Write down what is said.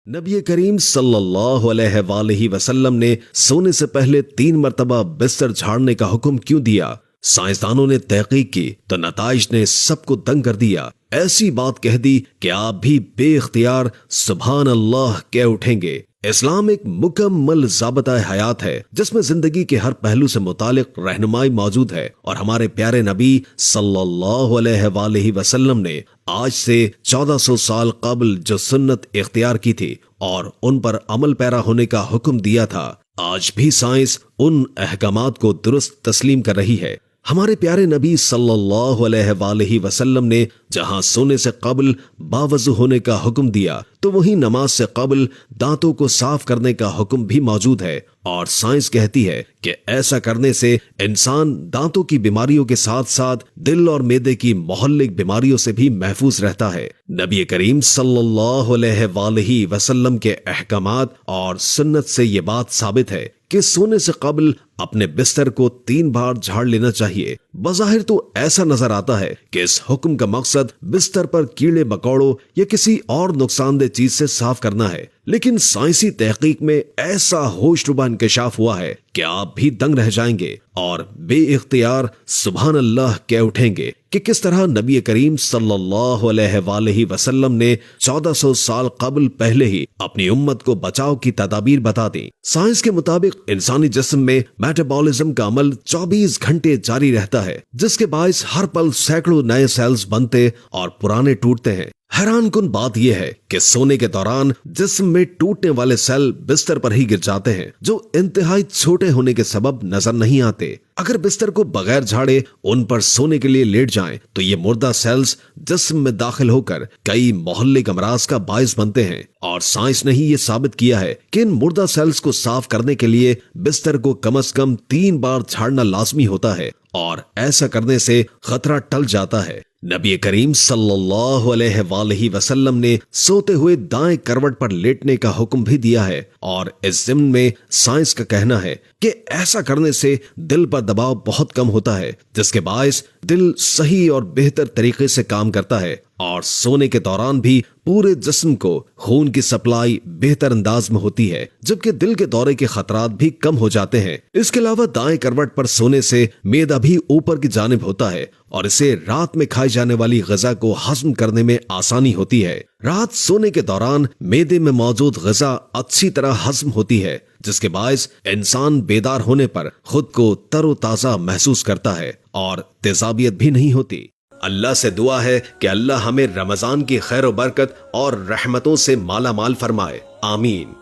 نبی کریم صلی اللہ علیہ وآلہ وسلم نے سونے سے پہلے 3 مرتبہ بستر جھاڑنے کا حکم کیوں دیا؟ سائنسدانوں نے تحقیق کی تو نتائج نے سب کو دنگ کر دیا۔ ایسی بات کہہ دی کہ آپ بھی بے اختیار سبحان اللہ کہہ اٹھیں گے۔ اسلام ایک مکمل ضابطہ حیات ہے جس میں زندگی کے ہر پہلو سے متعلق رہنمائی موجود ہے، اور ہمارے پیارے نبی صلی اللہ علیہ وآلہ وسلم نے آج سے 1400 سال قبل جو سنت اختیار کی تھی اور ان پر عمل پیرا ہونے کا حکم دیا تھا، آج بھی سائنس ان احکامات کو درست تسلیم کر رہی ہے۔ ہمارے پیارے نبی صلی اللہ علیہ وآلہ وسلم نے جہاں سونے سے قبل باوضو ہونے کا حکم دیا تو وہیں نماز سے قبل دانتوں کو صاف کرنے کا حکم بھی موجود ہے، اور سائنس کہتی ہے کہ ایسا کرنے سے انسان دانتوں کی بیماریوں کے ساتھ ساتھ دل اور معدے کی مہلک بیماریوں سے بھی محفوظ رہتا ہے۔ نبی کریم صلی اللہ علیہ وآلہ وسلم کے احکامات اور سنت سے یہ بات ثابت ہے کہ سونے سے قبل اپنے بستر کو 3 بار جھاڑ لینا چاہیے۔ بظاہر تو ایسا نظر آتا ہے کہ اس حکم کا مقصد بستر پر کیڑے مکوڑوں یا کسی اور نقصان دہ چیز سے صاف کرنا ہے، لیکن سائنسی تحقیق میں ایسا ہوش ربا انکشاف ہوا ہے کہ آپ بھی دنگ رہ جائیں گے اور بے اختیار سبحان اللہ کہہ اٹھیں گے کہ کس طرح نبی کریم صلی اللہ علیہ وآلہ وسلم نے 1400 سال قبل پہلے ہی اپنی امت کو بچاؤ کی تدابیر بتا دی۔ سائنس کے مطابق انسانی جسم میں میٹابولزم کا عمل 24 گھنٹے جاری رہتا ہے، جس کے باعث ہر پل سینکڑوں نئے سیلز بنتے اور پرانے ٹوٹتے ہیں۔ حیران کن بات یہ ہے کہ سونے کے دوران جسم میں ٹوٹنے والے سیل بستر پر ہی گر جاتے ہیں، جو انتہائی چھوٹے ہونے کے سبب نظر نہیں آتے۔ اگر بستر کو بغیر جھاڑے ان پر سونے کے لیے لیٹ جائیں تو یہ مردہ سیلز جسم میں داخل ہو کر کئی مہلک امراض کا باعث بنتے ہیں، اور سائنس نے ہی یہ ثابت کیا ہے کہ ان مردہ سیلز کو صاف کرنے کے لیے بستر کو کم از کم 3 بار جھاڑنا لازمی ہوتا ہے، اور ایسا کرنے سے خطرہ ٹل جاتا ہے۔ نبی کریم صلی اللہ علیہ وآلہ وسلم نے سوتے ہوئے دائیں کروٹ پر لیٹنے کا حکم بھی دیا ہے، اور اس ضمن میں سائنس کا کہنا ہے کہ ایسا کرنے سے دل پر دباؤ بہت کم ہوتا ہے، جس کے باعث دل صحیح اور بہتر طریقے سے کام کرتا ہے، اور سونے کے دوران بھی پورے جسم کو خون کی سپلائی بہتر انداز میں ہوتی ہے، جبکہ دل کے دورے کے خطرات بھی کم ہو جاتے ہیں۔ اس کے علاوہ دائیں کروٹ پر سونے سے معدہ بھی اوپر کی جانب ہوتا ہے، اور اسے رات میں کھائی جانے والی غذا کو ہضم کرنے میں آسانی ہوتی ہے۔ رات سونے کے دوران معدے میں موجود غذا اچھی طرح ہضم ہوتی ہے، جس کے باعث انسان بیدار ہونے پر خود کو تر و تازہ محسوس کرتا ہے اور تیزابیت بھی نہیں ہوتی۔ اللہ سے دعا ہے کہ اللہ ہمیں رمضان کی خیر و برکت اور رحمتوں سے مالا مال فرمائے، آمین۔